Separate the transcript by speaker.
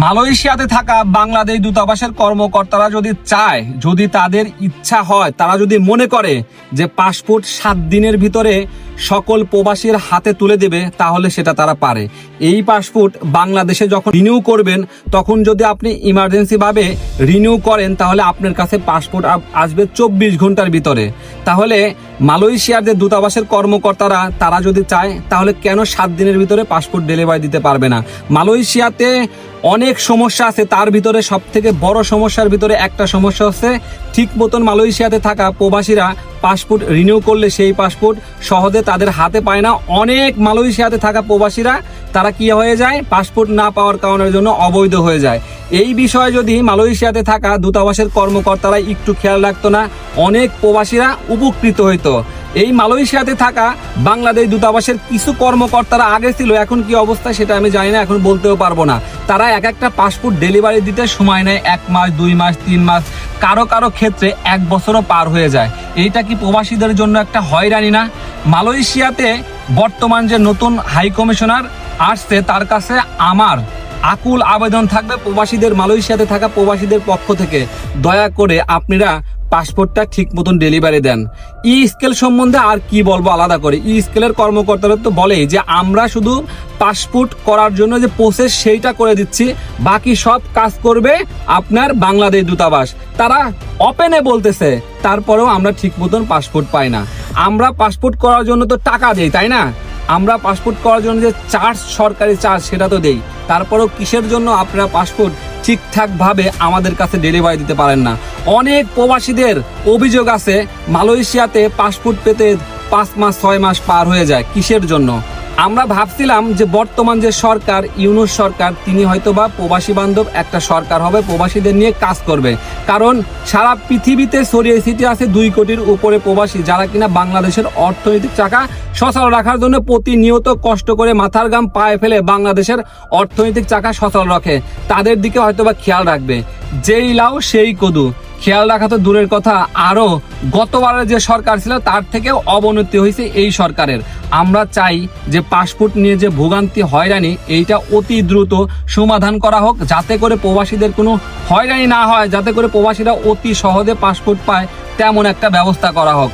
Speaker 1: মালয়েশিয়াতে থাকা বাংলাদেশ দূতাবাসের কর্মকর্তারা যদি চায়, যদি তাদের ইচ্ছা হয়, তারা যদি মনে করে যে পাসপোর্ট 7 দিনের ভিতরে সকল প্রবাসীর হাতে তুলে দেবে, তাহলে সেটা তারা পারে। এই পাসপোর্ট বাংলাদেশে যখন রিনিউ করবেন, তখন যদি আপনি ইমার্জেন্সি ভাবে রিনিউ করেন, তাহলে আপনার কাছে পাসপোর্ট আসবে 24 ঘন্টার ভিতরে। তাহলে মালয়েশিয়ার যে দূতাবাসের কর্মকর্তারা তারা যদি চায়, তাহলে কেন 7 দিনের ভিতরে পাসপোর্ট ডেলিভারি দিতে পারবে না? মালয়েশিয়াতে অনেক সমস্যা আছে, তার ভিতরে সব থেকে বড় সমস্যার ভিতরে একটা সমস্যা হচ্ছে ঠিক মতন মালয়েশিয়াতে থাকা প্রবাসীরা পাসপোর্ট রিনিউ করলে সেই পাসপোর্ট সহজে তাদের হাতে পায় না। অনেক মালয়েশিয়াতে থাকা প্রবাসীরা তারা কি হয়ে যায়, পাসপোর্ট না পাওয়ার কারণের জন্য অবৈধ হয়ে যায়। এই বিষয়ে যদি মালয়েশিয়াতে থাকা দূতাবাসের কর্মকর্তারা একটু খেয়াল রাখতো না, অনেক প্রবাসীরা উপকৃত হইতো। এই মালয়েশিয়াতে থাকা বাংলাদেশ দূতাবাসের কিছু কর্মকর্তারা আগে ছিল, এখন কি অবস্থা সেটা আমি জানি না, এখন বলতেও পারবো না। তারা এক একটা পাসপোর্ট ডেলিভারি দিতে সময় নেয় 1 মাস, 2 মাস, 3 মাস, কারো কারো ক্ষেত্রে 1 বছরও পার হয়ে যায়। এইটা কি প্রবাসীদের জন্য একটা হয়রানি না? মালয়েশিয়াতে বর্তমান যে নতুন হাই কমিশনার আসছে, তার কাছে আমার আকুল আবেদন থাকবে প্রবাসীদের, মালয়েশিয়াতে থাকা প্রবাসীদের পক্ষ থেকে, দয়া করে আপনারা পাসপোর্টটা ঠিক মতন ডেলিভারি দেন। ই স্কেল সম্বন্ধে আর কি বলবো আলাদা করে, ই স্কেলের কর্মকর্তারা তো বলে যে আমরা শুধু পাসপোর্ট করার জন্য যে প্রসেস সেইটা করে দিচ্ছি, বাকি সব কাজ করবে আপনার বাংলাদেশ দূতাবাস। তারা ওপেনে বলতেছে, তারপরেও আমরা ঠিক মতন পাসপোর্ট পাই না। আমরা পাসপোর্ট করার জন্য তো টাকা দেই, তাই না? আমরা পাসপোর্ট করার জন্য যে চার্জ, সরকারি চার্জ, সেটা তো দেই। তারপরেও কিসের জন্য আপনারা পাসপোর্ট ঠিকঠাক ভাবে আমাদের কাছে ডেলিভারি দিতে পারেন না? অনেক প্রবাসীদের অভিযোগ আছে মালয়েশিয়াতে পাসপোর্ট পেতে 5 মাস 6 মাস পার হয়ে যায়। কিসের জন্য? আমরা ভাবছিলাম যে বর্তমান যে সরকার, ইউনূস সরকার, তিনি হয়তোবা প্রবাসী বান্ধব একটা সরকার হবে, প্রবাসীদের নিয়ে কাজ করবে। কারণ সারা পৃথিবীতে ছড়িয়ে ছিটিয়ে আছে 2 কোটির উপরে প্রবাসী, যারা কিনা বাংলাদেশের অর্থনৈতিক চাকা সচল রাখার জন্য প্রতিনিয়ত কষ্ট করে মাথার ঘাম পায়ে ফেলে বাংলাদেশের অর্থনৈতিক চাকা সচল রাখে। তাদের দিকে হয়তোবা খেয়াল রাখবে। যেই লাও সেই কদু, খেয়াল রাখা তো দূরের কথা, আরো গতবারের যে সরকার ছিল তার থেকেও অবনতি হয়েছে এই সরকারের। আমরা চাই যে পাসপোর্ট নিয়ে যে ভোগান্তি, হয়রানি, এইটা অতি দ্রুত সমাধান করা হোক, যাতে করে প্রবাসীদের কোনো হয়রানি না হয়, যাতে করে প্রবাসীরা অতি সহজে পাসপোর্ট পায়, তেমন একটা ব্যবস্থা করা হোক।